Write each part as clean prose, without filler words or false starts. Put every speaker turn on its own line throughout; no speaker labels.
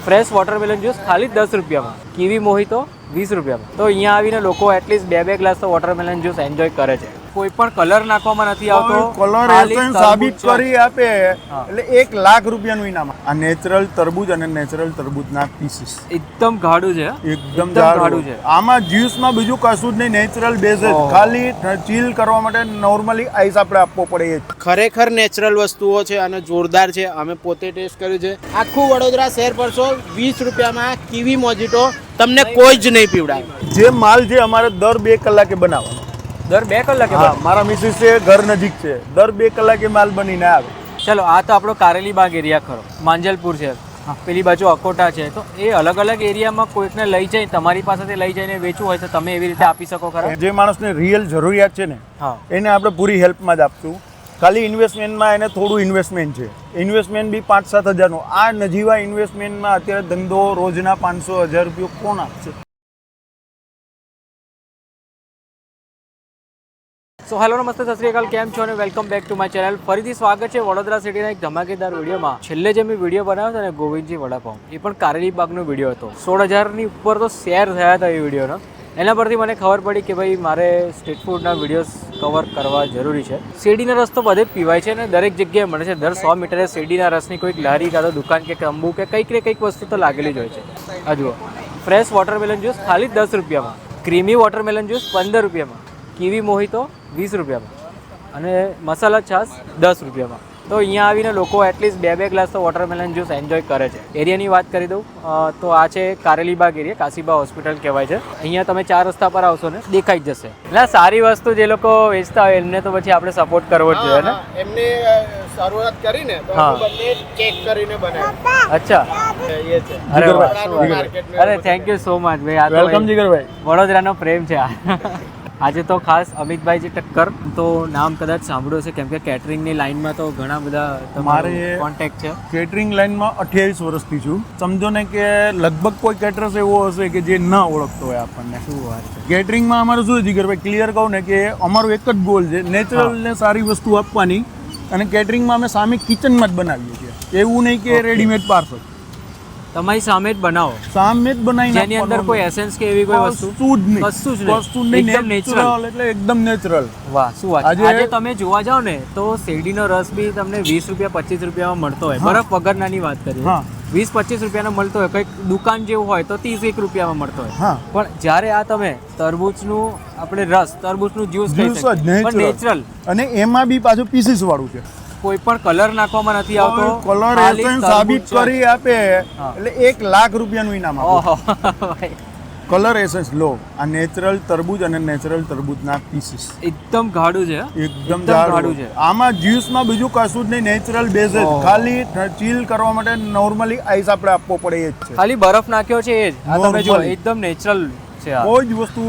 Fresh watermelon juice ખાલી 10 રૂપિયામાં, kiwi મોહિતો 20 રૂપિયામાં. તો અહીંયા આવીને લોકો એટલીસ્ટ બે ગ્લાસ તો વોટરમેલન જ્યુસ એન્જોય કરે છે. કોઈ પણ કલર નાખવામાં નથી આવતો,
કલર એસેન્સ સાબિત કરી આપે એટલે 1 લાખ રૂપિયાનું ઇનામ. આ નેચરલ તરબૂચ અને નેચરલ તરબૂચના પીસીસ
એકદમ ગાઢું છે,
એકદમ ગાઢું છે. આમાં જ્યુસમાં બીજું કશું જ નહીં, નેચરલ બેઝ જ. ખાલી ચીલ કરવા માટે નોર્મલી આઈસ આપણે આપવો પડે.
ખરેખર નેચરલ વસ્તુઓ છે અને જોરદાર છે. અમે પોતે ટેસ્ટ કર્યું છે. આખું વડોદરા શહેર પરસો 20 રૂપિયામાં કીવી મોજીટો તમને કોઈ જ નહીં પીવડાવે.
જે માલ છે અમારે દર 2 કલાકે બનાવવાનો.
દર 2 કલાકે?
હા, મારા મિસિસ છે, ઘર નજીક છે, દર 2 કલાકે માલ બનીને આવે.
ચલો, આ તો આપણો કારેલી બાગ એરિયા ખરો, માંજલપુર છે, પેલી બાજુ અકોટા છે. તો એ અલગ અલગ એરિયામાં કોઈકને લઈ જાય, તમારી પાસેથી લઈ જઈને વેચવું હોય તો તમે એવી રીતે આપી શકો ખરા?
જે માણસને રિયલ જરૂરિયાત છે ને, એને આપણે પૂરી હેલ્પમાં જ આપશું. ખાલી ઇન્વેસ્ટમેન્ટમાં એને થોડું ઇન્વેસ્ટમેન્ટ છે, ઇન્વેસ્ટમેન્ટ બી 5-7 હજારનું. આ નજીવા ઇન્વેસ્ટમેન્ટમાં અત્યારે ધંધો રોજના 500-1000 રૂપિયા કોણ આપશે?
સો હેલો, નમસ્તે, સત શ્રી અકાલ, કેમ છો અને welcome back to my channel. ફરીથી સ્વાગત છે વડોદરા સિટીના એક ધમાકેદાર વિડીયોમાં. છેલ્લે જે મેં વિડીયો બનાવ્યો હતો ને ગોવિંદજી વડાપાઉં, એ પણ કારેલી બાગનો વિડીયો હતો. 16,000ની ઉપર તો શેર થયા હતા એ વિડીયોનો. એના પરથી મને ખબર પડી કે ભાઈ મારે સ્ટ્રીટ ફૂડના વિડીયોઝ કવર કરવા જરૂરી છે. શેરડીનો રસ તો બધે જ પીવાય છે ને દરેક જગ્યાએ મળે છે. દર 100 મીટરે શેરડીના રસની કોઈક લારી કાં તો દુકાન કે તંબુ કે કંઈક ને કંઈક વસ્તુ તો લાગેલી જ હોય છે. આ જુઓ, ફ્રેશ વોટરમેલન જ્યુસ ખાલી 10 રૂપિયામાં, ક્રીમી વોટરમેલન જ્યુસ 15 રૂપિયામાં, કીવી મોહિતો 20 રૂપિયામાં અને મસાલા છાશ 10 રૂપિયામાં. તો અહીંયા આવીને લોકો એટલીસ્ટ બે ગ્લાસ તો વોટરમેલન જ્યુસ એન્જોય કરે છે. એરિયાની વાત કરી દઉં તો આ છે કારેલીબાગ એરિયા, કાશીબા હોસ્પિટલ કહેવાય છે. અહીંયા તમે 4 રસ્તા પર આવશો ને દેખાઈ જ જશે. એટલે સારી વસ્તુ જે લોકો વેચતા હોય એમને તો પછી આપણે સપોર્ટ કરવો જ જોઈએ ને.
એમને શરૂઆત કરીને તો બંને ચેક કરીને બનાવ્યું.
અચ્છા,
એ છે.
અરે થેન્ક યુ સો મચ ભાઈ. આ તો
વેલકમ જીગરભાઈ,
વડોદરાનો પ્રેમ છે આ. આજે તો ખાસ અમિતભાઈ જે ટક્કર, તો નામ કદાચ સાંભળ્યું છે કેમ કે કેટરિંગની લાઈનમાં તો ઘણા બધા
મારે
કોન્ટેક્ટ છે.
કેટરિંગ લાઈનમાં 28 વર્ષથી છું. સમજો ને કે લગભગ કોઈ કેટરર્સ એવો હશે કે જે ન ઓળખતો હોય આપણને.
શું વાત છે.
કેટરિંગમાં અમારું શું જીગરભાઈ, ક્લિયર કહું ને કે અમારું એક જ ગોલ છે, નેચરલ ને સારી વસ્તુ આપવાની. અને કેટરિંગમાં અમે સામે કિચનમાં જ બનાવીએ છીએ, એવું નહીં કે રેડીમેડ પાર્સલ.
તમારી સામે જ બનાવો,
સામે જ બનાવીને
જેની અંદર કોઈ એસેન્સ કે એવી કોઈ વસ્તુ
કશું જ નહીં,
કશું જ નહીં,
એકદમ નેચરલ, એટલે એકદમ નેચરલ.
વાહ, શું વાત. આજે તમે જોવા જાઓ ને તો શેરડીનો રસ બી તમને 20 રૂપિયા 25 રૂપિયામાં મળતો હોય, બરફ વગરનાની વાત કરીએ. 20-25 રૂપિયાનો મળતો હોય, કંઈક દુકાન જેવું હોય તો 30-1 રૂપિયામાં મળતો હોય. પણ જ્યારે આ તમે તરબૂચનું આપણે રસ, તરબૂચનું જ્યુસ પણ નેચરલ,
અને એમાં બી પાછું પીસીસ વાળું છે.
કોઈ પણ કલર નાખવામાં નથી આવતો,
કલર એસેન્સ સાબિત કરી આપે એટલે 1 લાખ રૂપિયાનું ઇનામ આપે. કલર એસેન્સ લો. આ નેચરલ તરબૂચ અને નેચરલ તરબૂચના પીસીસ
એકદમ ગાઢું છે,
એકદમ ગાઢું છે. આમાં જ્યુસમાં બીજું કશું જ નહીં, નેચરલ બેઝ જ. ખાલી ચીલ કરવા માટે નોર્મલી આઈસ આપણે આપવો પડે એ જ છે.
ખાલી બરફ નાખ્યો છે એ જ. આ તમે જો એકદમ નેચરલ છે.
કોઈ જ વસ્તુ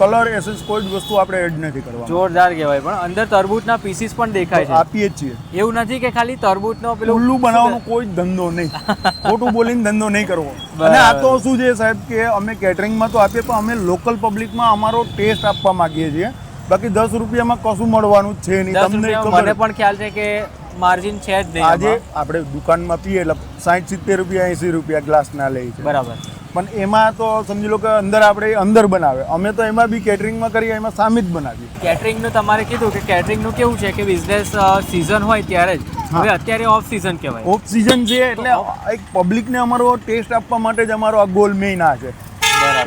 કલર એસેન્સ કોઈ જ વસ્તુ આપણે એડ નથી કરવા.
જોરદાર કહેવાય. પણ અંદર તરબૂચના પીસીસ પણ દેખાય છે,
આપીએ જ છીએ.
એવું નથી કે ખાલી તરબૂચનો પેલું
ઉલ્લુ બનાવવાનો કોઈ ધંધો નહીં, ખોટું બોલીને ધંધો નહીં કરવો. અને આ તો શું છે સાહેબ કે અમે કેટરિંગમાં તો આપીએ, પણ અમે લોકલ પબ્લિકમાં અમારો ટેસ્ટ આપવા માંગીએ છીએ. બાકી 10 રૂપિયામાં કશું મળવાનું જ છે નહીં. તમને
મને પણ ખ્યાલ છે કે માર્જિન છે જ નહીં.
આજે આપણે દુકાનમાં પીએ એટલે 60-70 રૂપિયા 80 રૂપિયા ગ્લાસના લે છે,
બરાબર.
પણ એમાં તો સમજી લો કે અંદર આપણે અંદર બનાવે. અમે તો એમાં બી કેટરિંગમાં કરીએ, એમાં સામે જ બનાવીએ.
કેટરિંગનું તમારે કીધું કે કેટરિંગનું કેવું છે કે બિઝનેસ સિઝન હોય ત્યારે જ. હવે અત્યારે ઓફ સિઝન કહેવાય,
ઓફ સિઝન છે એટલે એક પબ્લિકને અમારો ટેસ્ટ આપવા માટે જ અમારો આ ગોલ મેઇન આ છે.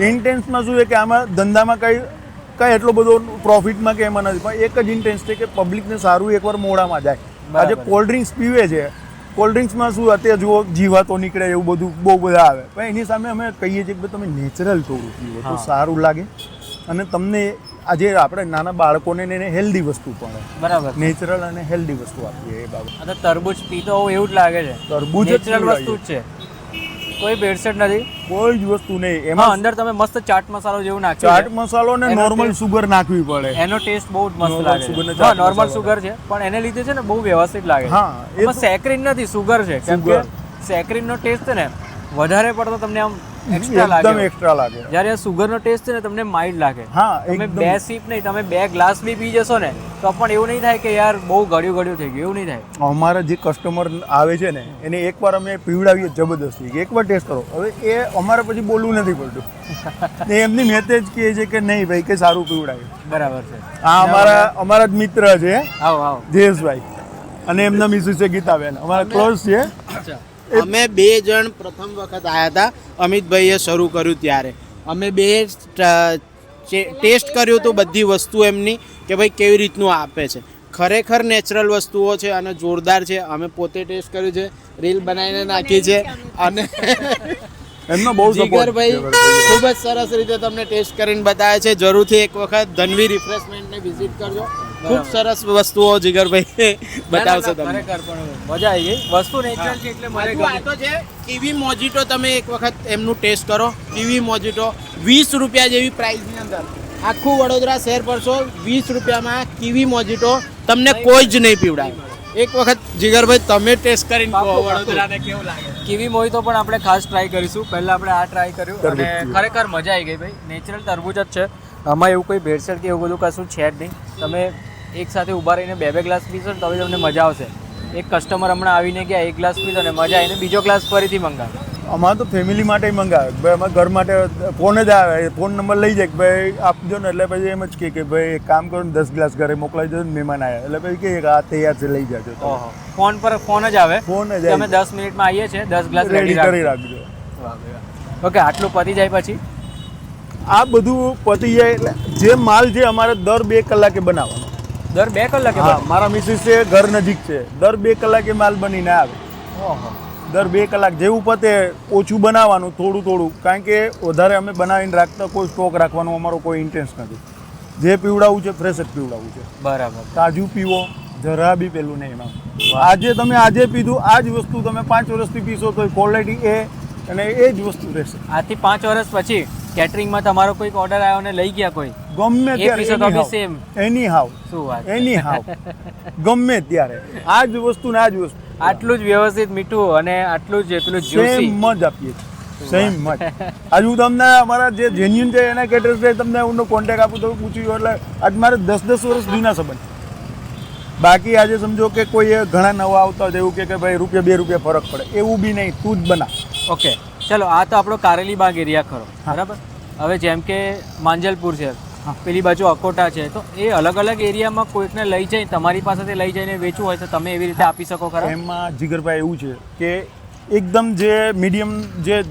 ઇન્ટેન્સમાં શું છે કે આમાં ધંધામાં કઈ એટલો બધો પ્રોફિટમાં કે એમાં નથી, પણ એક જ ઇન્ટેન્સ છે કે પબ્લિકને સારું એકવાર મોઢામાં જાય. આજે કોલ્ડ ડ્રિંક્સ પીવે છે, કોલ્ડ ડ્રિંક્સમાં શું અત્યારે જુઓ જીવાતો નીકળે એવું બધું બહુ બધા આવે, પણ એની સામે અમે કહીએ છીએ કે તમે નેચરલ થોડું પીવો તો સારું લાગે. અને તમને આજે આપણે નાના બાળકોને એને હેલ્ધી વસ્તુ પણ
બરાબર
નેચરલ અને હેલ્ધી વસ્તુ આપીએ એ બાબત.
અને તરબૂચ પીતો એવું જ લાગે છે,
તરબૂચ
નેચરલ વસ્તુ જ છે, કોઈ ભેળસેળ નથી,
કોઈ જ વસ્તુ નહીં. એમાં
અંદર તમે મસ્ત ચાટ મસાલો જેવું નાખ્યું,
ચાટ મસાલો ને નોર્મલ સુગર નાખવી પડે,
એનો ટેસ્ટ બહુ જ મસ્ત લાગે છે. નોર્મલ સુગર છે પણ એને લીધે છે ને બહુ વ્યવસ્થિત લાગે. એમાં સેક્રીન નથી, સુગર છે. કેમ કે સેક્રીનનો ટેસ્ટ છે ને વધારે પડતો તમને આમ એક્સ્ટ્રા લાગે
એકદમ એક્સ્ટ્રા લાગે.
જ્યારે આ સુગરનો ટેસ્ટ છે ને તમને માઇલ્ડ લાગે.
હા
તમે
એકદમ.
2 સીપ નહીં, તમે 2 ગ્લાસ બી પી જશો ને તો પણ એવું નહીં થાય કે યાર બહુ ગળ્યું થઈ ગયું, એવું નહીં થાય.
અમારા જે કસ્ટમર આવે છે ને એને એકવાર અમે પીવડાવીએ જબરદસ્તી કે એકવાર ટેસ્ટ કરો, હવે એ અમારે પછી બોલવું નથી પડતું. એ એમની મેતે જ કહે છે કે નહીં ભાઈ કે સારું પીવડાવ્યું.
બરાબર છે.
આ અમારા જ મિત્ર છે
આવો
જયેશભાઈ અને એમના મિસિસ છે ગીતાબેન, અમારા ક્લોઝ છે.
અચ્છા.
અમે 2 જણ પ્રથમ વખત આવ્યા હતા, અમિતભાઈએ શરૂ કર્યું ત્યારે અમે 2 ટેસ્ટ કર્યું હતું બધી વસ્તુ એમની કે ભાઈ કેવી રીતનું આપે છે. ખરેખર નેચરલ વસ્તુઓ છે અને જોરદાર છે. અમે પોતે ટેસ્ટ કર્યું છે, રીલ બનાવીને નાખી છે અને
એમનો બહુ
જીગરભાઈ ખૂબ જ સરસ રીતે તમને ટેસ્ટ કરીને બતાવે છે. જરૂરથી એક વખત ધનવી રિફ્રેશમેન્ટને વિઝિટ કરજો. ખૂબ સરસ વસ્તુઓ જીગરભાઈ બતાવશે તમને.
ખરેખર પણ મજા આવી ગઈ. વસ્તુ નેચરલ છે એટલે મને
હજુ આ તો છે કીવી મોજીટો, તમે એક વખત એમનું ટેસ્ટ કરો. કીવી મોજીટો 20 રૂપિયા જેવી પ્રાઇસની અંદર આખું વડોદરા શહેર પરશો. 20 રૂપિયામાં કીવી મોજીટો તમને કોઈ જ નહીં પીવડાવે. એક વખત જીગરભાઈ તમે ટેસ્ટ કરીને કહો વડોદરાને કેવું લાગે.
કીવી મોહિતો પણ આપણે ખાસ ટ્રાય કરીશું. પહેલા આપણે આ ટ્રાય કર્યું અને
તરબૂચ.
ખરેખર મજા આવી ગઈ ભાઈ. નેચરલ તરબૂચ જ છે, આમાં એવું કોઈ ભેળસેળ કે એવું બધું કશું છે જ નહીં. તમે એક સાથે ઊભા રહીને 2 ગ્લાસ પીશો ને તો તમને મજા આવશે. એક કસ્ટમર હમણાં આવીને ગયા 1 ગ્લાસ પીધો ને મજા આવીને બીજો ગ્લાસ ફરીથી મંગાવે.
અમારે તો ફેમિલી માટે મંગાવે ભાઈ, અમારે ઘર માટે ફોન જ આવે, ફોન નંબર લઈ જાય કે ભાઈ આપજો ને, એટલે પછી એમ જ કે ભાઈ એક કામ કરો ને 10 ગ્લાસ ઘરે મોકલાવી દો ને મહેમાન આવ્યા, એટલે પછી કે આ તૈયાર છે લઈ જાજો.
ઓહો, ફોન જ આવે.
ફોન જ
અમે 10 મિનિટમાં આવીએ છીએ, 10 ગ્લાસ
રેડી કરી રાખજો.
ઓકે, આટલું પતી જાય પછી
આ બધું પતી જાય એટલે જે માલ છે અમારે દર 2 કલાકે બનાવવાનો.
દર 2 કલાકે
હા, મારા મિસિસ છે ઘર નજીક છે, દર 2 કલાકે માલ બનીને આવે.
ઓહો,
દર 2 કલાક જેવું પતે ઓછું બનાવવાનું, થોડું કારણ કે વધારે અમે બનાવીને રાખતા કોઈ સ્ટોક રાખવાનો અમારો કોઈ ઇન્ટરેસ્ટ નથી. જે પીવડાવવું છે ફ્રેશ જ પીવડાવવું છે.
બરાબર.
તાજું પીવો, જરા બી પેલું નહીં એમાં. આજે પીધું આ જ વસ્તુ તમે 5 વર્ષથી પીશો તો ક્વોલિટી અને એ જ વસ્તુ રહેશે.
આજથી 5 વર્ષ પછી કેટરિંગમાં તમારો કોઈક ઓર્ડર આવ્યો ને લઈ ગયા કોઈ,
ગમે
એ પીશો તો બી સેમ.
એની હાવ
શું વાત.
ગમે ત્યારે આ જ વસ્તુ ને આ જ વસ્તુ
આટલું જ વ્યવસ્થિત મીઠું અને આટલું જ પેલું જ્યુસી.
સેમ જ આપીએ છીએ, સેમ જ. આજે હું તમને અમારા જે જેન્યુન છે એના કેટરર્સ છે તમને હું કોન્ટેક્ટ આપું તો પૂછ્યું એટલે આજ મારે 10 વર્ષ જૂના સંબંધ. બાકી આજે સમજો કે કોઈ ઘણા નવા આવતા હોય એવું કે ભાઈ ₹2 ફરક પડે, એવું બી નહીં, તું જ બના.
ઓકે, ચલો આ તો આપણો કારેલી બાગ એરિયા ખરો, બરાબર. હવે જેમ કે માંજલપુર છે, પેલી બાજુ અકોટા છે, તો એ અલગ અલગ એરિયામાં કોઈકને લઈ જઈ તમારી પાસેથી લઈ જઈને વેચવું હોય તો તમે એવી રીતે આપી શકો ખરા?
એમાં જીગરભાઈ એવું છે કે એકદમ જે મીડિયમ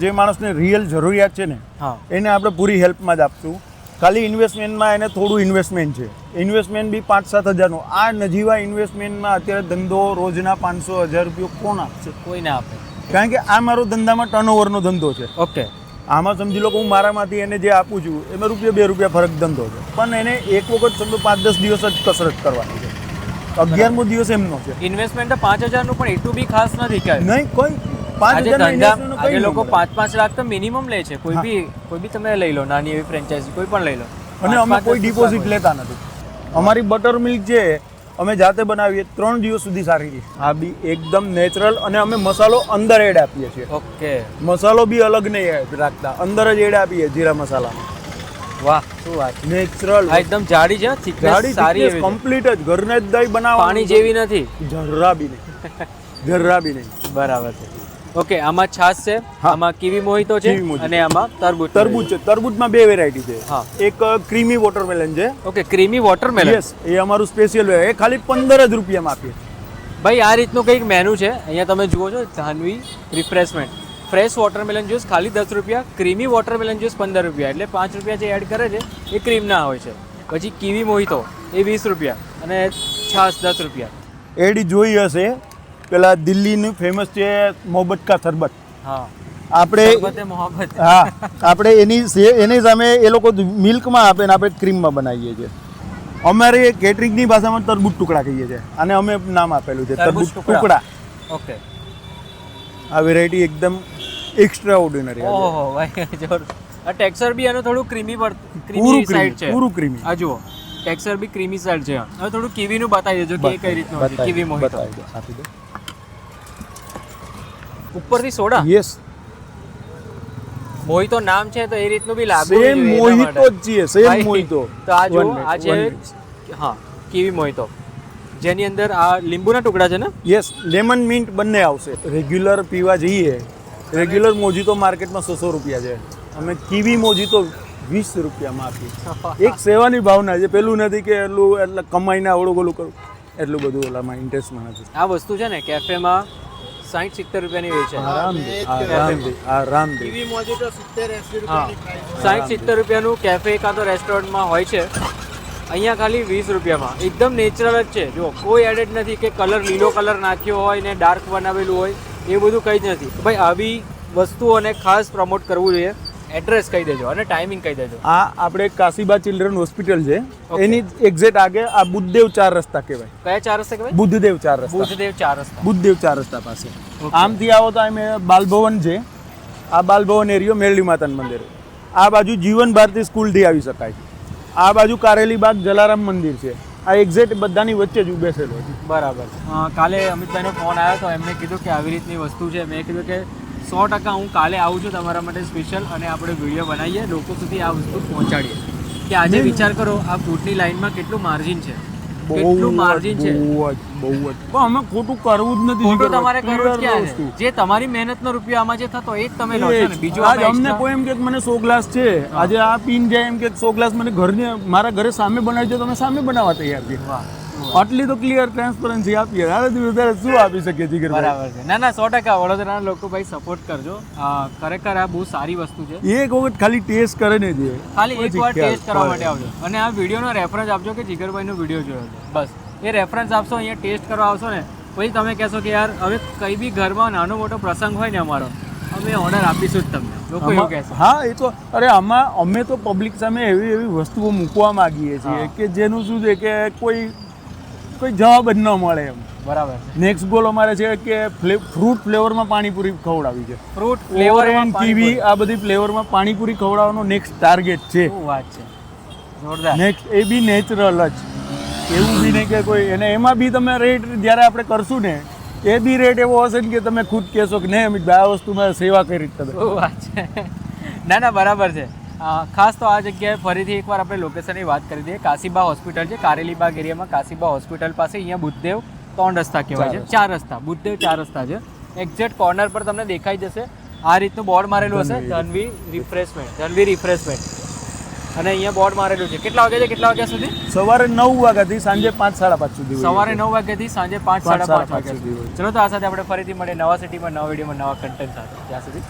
જે માણસને રિયલ જરૂરિયાત છે ને
હા,
એને આપણે પૂરી હેલ્પમાં જ આપશું. ખાલી ઇન્વેસ્ટમેન્ટમાં એને થોડું ઇન્વેસ્ટમેન્ટ છે, ઇન્વેસ્ટમેન્ટ બી 5-7 હજારનું. આ નજીવા ઇન્વેસ્ટમેન્ટમાં અત્યારે ધંધો રોજના 500-1000 રૂપિયા કોણ આપશે?
કોઈ ના આપે.
કારણ કે આ મારો ધંધામાં ટર્નઓવરનો ધંધો છે.
ઓકે,
આમાં સમજી લો કે હું મારામાંથી એને જે આપું છું એમાં ₹2 ફરક ધંધો છે, પણ એને એક વખત સમજો 5-10 દિવસ જ કસરત કરવાની છે. 11મો દિવસ એમનો છે.
ઇન્વેસ્ટમેન્ટ તો 5000 નું પણ એટલું બી ખાસ નથી કે
નહીં કોઈ
આજે
5,000
ધંધા આજે લોકો 5-5 લાખ તો મિનિમમ લે છે. કોઈ બી તમે લઈ લો, નાની એવી ફ્રેન્ચાઇઝી કોઈ પણ લઈ લો.
અને અમે કોઈ ડિપોઝિટ લેતા નથી. અમારી બટર મિલ્ક છે અમે જાતે બનાવીએ, 3 દિવસ સુધી સારી રહે. આ બી એકદમ નેચરલ અને અમે મસાલો અંદર એડ આપીએ છીએ.
ઓકે,
મસાલો બી અલગ નહીં રાખતા, અંદર જ એડ આપીએ જીરા મસાલા.
વાહ, શું વાત.
નેચરલ
આ એકદમ જાડી છે, થિકનેસ સારી એવી છે.
કમ્પ્લીટ જ ઘરને જ દહીં બનાવવાનું.
પાણી જેવી નથી,
જરા બી નહીં.
બરાબર છે. ઓકે, આમાં છાશ છે, આમાં કીવી મોહિતો છે
કીવી મોહિતો.
અને આમાં તરબૂચ.
તરબૂચ છે. તરબૂચમાં 2 વેરાયટી છે.
હા.
એક ક્રીમી વોટરમેલન છે.
Okay, creamy watermelon.
યસ, એ અમારું સ્પેશિયલ એ ખાલી 15 જ રૂપિયામાં આપીએ.
ભાઈ આ રીતનું કંઈક મેનુ છે. અહીંયા તમે જુઓ છો, ધાનવી રિફ્રેશમેન્ટ, ફ્રેશ વોટરમેલન જ્યુસ ખાલી 10 રૂપિયા, ક્રીમી વોટરમેલન જ્યુસ 15 રૂપિયા, એટલે 5 રૂપિયા જે એડ કરે છે એ ક્રીમના હોય છે. પછી કીવી મોહિતો એ 20 રૂપિયા અને છાશ 10 રૂપિયા.
એડી જોઈ હશે, પેલા દિલ્હીનું ફેમસ છે મોહબ્બત કા શરબત.
હા,
આપણે
શરબતે મોહબ્બત.
હા, આપણે એની સામે એ લોકો મિલ્કમાં આપે ને આપણે ક્રીમમાં બનાવીએ છીએ. અમારે કેટરિંગની ભાષામાં તરબૂચ ટુકડા કહીએ છીએ અને અમે નામ આપેલું છે તરબૂચ ટુકડા.
ઓકે,
આ વેરાયટી એકદમ એક્સ્ટ્રા ઓર્ડિનરી.
ઓહો ભાઈ, જોર. આ ટેક્સચર બી એનો થોડું ક્રીમી
પૂરું
સાઈડ છે.
પૂરું ક્રીમી.
આ જુઓ, ટેક્સચર બી ક્રીમી સાઈડ છે. હવે થોડું કીવીનું બતાવી દેજો કે એ કઈ રીતનું હોય છે. કીવી મોહિતો
આપી દો.
ઉપરથી સોડા.
યસ,
મોહિતો નામ છે તો એ રીતનું બી લાગુ
સેમ મોહિતો જ છીએ, સેમ મોહિતો.
તો આ જો
One
આ
minute,
છે
one minute.
હા કીવી મોહિતો, જેની અંદર આ લીંબુના ટુકડા છે ને.
યસ, લેમન મિન્ટ બંને આવશે. રેગ્યુલર પીવા જઈએ, રેગ્યુલર મોજીતો માર્કેટમાં 600 રૂપિયા છે, અમે કીવી મોજીતો 20 રૂપિયામાં આપીએ. એક સેવાની ભાવના છે, પેલું નથી કે એટલું એટલે કમાઈને આવડું ગોલું કરું, એટલું બધું ઓલામાં ઇન્ટરેસ્ટમાં નથી.
આ વસ્તુ છે ને કેફેમાં 60-70 રૂપિયાની વેચાય.
આરામથી.
કીવી મોજીટો 70-80 રૂપિયાની price.
60-70 રૂપિયાનું કેફે કાં તો રેસ્ટોરન્ટમાં હોય છે, અહીંયા ખાલી 20 રૂપિયામાં એકદમ નેચરલ જ છે. જો કોઈ એડેડ નથી કે કલર લીલો કલર નાખ્યો હોય ને ડાર્ક બનાવેલું હોય, એ બધું કંઈ જ નથી. ભાઈ આવી વસ્તુઓને ખાસ પ્રમોટ કરવું જોઈએ. એડ્રેસ કહી દેજો અને ટાઈમિંગ કહી દેજો.
આ આપણે કાશીબા ચિલ્ડ્રન હોસ્પિટલ છે,
Okay.
એની એક્ઝેક્ટ આગળ આ બુદ્ધદેવ 4 રસ્તા કહેવાય.
કયા 4 રસ્તા કહેવાય?
બુદ્ધદેવ 4 રસ્તા.
બુદ્ધદેવ 4 રસ્તા.
બુદ્ધદેવ 4 રસ્તા પાસે.
Okay.
આમથી આવો તો અમે બાલભવન છે, આ બાલભવન એરિયો મેરડી માતાનું મંદિર. આ બાજુ જીવન ભારતી સ્કૂલથી આવી શકાય. આ બાજુ કારેલી બાગ જલારામ મંદિર છે. આ એક્ઝેક્ટ બધાની વચ્ચે જ બેસેલો છે.
બરાબર. કાલે અમિતભાઈનો ફોન આવ્યો તો એમને કીધું કે આવી રીતની વસ્તુ છે. મેં કીધું કે 100% હું કાલે આવું છું તમારા માટે સ્પેશિયલ, અને આપણે વિડીયો બનાવીએ, લોકો સુધી આ વસ્તુ પહોંચાડીએ. કે આજે વિચાર કરો આ ફૂડની લાઈનમાં કેટલું માર્જિન છે, કેટલું માર્જિન છે.
બહુ જ. પણ અમે ખોટું કરવું જ નથી.
ખોટું તમારે કરવું જ ક્યાં છે? જે તમારી મહેનતનો રૂપિયો આમાં જે થતો એ જ તમે લો છો ને. બીજું
આજ અમને કોઈ એમ કે મને 100 ગ્લાસ છે, આજે આ પીન જાય એમ કે 100 ગ્લાસ મને ઘરની મારા ઘરે સામે બનાવી દો, તમે સામે બનાવવા તૈયાર છે.
વાહ,
આટલી તો ક્લિયર ટ્રાન્સપરન્સી આપીએ. આનાથી વધારે શું આપી શકીએ જીગર?
બરાબર છે. ના ના 100% વડોદરાના લોકો ભાઈ સપોર્ટ કરજો. ખરેખર આ બહુ સારી વસ્તુ છે.
એક વખત ખાલી ટેસ્ટ કરે ને જે
ખાલી એકવાર ટેસ્ટ કરવા માટે આવજો અને આ વિડીયોનો રેફરન્સ આપજો કે જીગરભાઈનો વિડીયો જોયો છે. બસ એ રેફરન્સ આપશો, અહીંયા ટેસ્ટ કરવા આવશો ને, પછી તમે કહેશો કે યાર હવે કંઈ બી ઘરમાં નાનો મોટો પ્રસંગ હોય ને અમારો, અમે ઓર્ડર આપીશું જ તમને. લોકો એવું કહેશે.
હા, એ તો અરે અમે તો પબ્લિક સામે એવી વસ્તુઓ મૂકવા માંગીએ છીએ કે જેનું શું છે કે કોઈ જવાબ જ ન મળે એમ.
બરાબર.
નેક્સ્ટ ગોલ અમારે છે કે ફ્રૂટ ફ્લેવરમાં પાણીપુરી ખવડાવી છે.
ફ્રૂટ ફ્લેવર
કીવી આ બધી ફ્લેવરમાં પાણીપુરી ખવડાવવાનો નેક્સ્ટ ટાર્ગેટ છે.
શું વાત છે, જોરદાર.
નેક્સ્ટ એ બી નેચરલ જ, એવું બી નહીં કે કોઈ એને એમાં બી તમે રેટ જ્યારે આપણે કરશું ને એ બી રેટ એવો હશે ને કે તમે ખુદ કહેશો કે નહીં અમિત આ વસ્તુમાં સેવા કરી તમે.
શું વાત છે. ના ના બરાબર છે. ખાસ તો આ જગ્યાએ ફરીથી એકવાર આપણે લોકેશનની વાત કરી દઈએ. કાશીબા હોસ્પિટલ છે, કારેલીબાગ એરિયામાં કાશીબા હોસ્પિટલ પાસે. અહીંયા બુદ્ધદેવ 3 રસ્તા કહેવાય છે, 4 રસ્તા. બુદ્ધદેવ 4 રસ્તા છે. એક્ઝેક્ટ કોર્નર પર તમને દેખાઈ જશે. આ રીતનું બોર્ડ મારેલું હશે, ધનવી રિફ્રેશમેન્ટ. અને અહીંયા બોર્ડ મારેલું છે. કેટલા વાગે છે, કેટલા વાગ્યા સુધી?
સવારે 9 વાગ્યાથી સાંજે 5-5:30 સુધી.
સવારે 9 વાગ્યાથી સાંજે 5-5:30 વાગ્યા
સુધી.
ચલો તો આ સાથે આપણે ફરીથી મળીએ નવા સિટીમાં, નવા વિડીયોમાં, નવા કન્ટેન્ટ સાથે. ત્યાં સુધી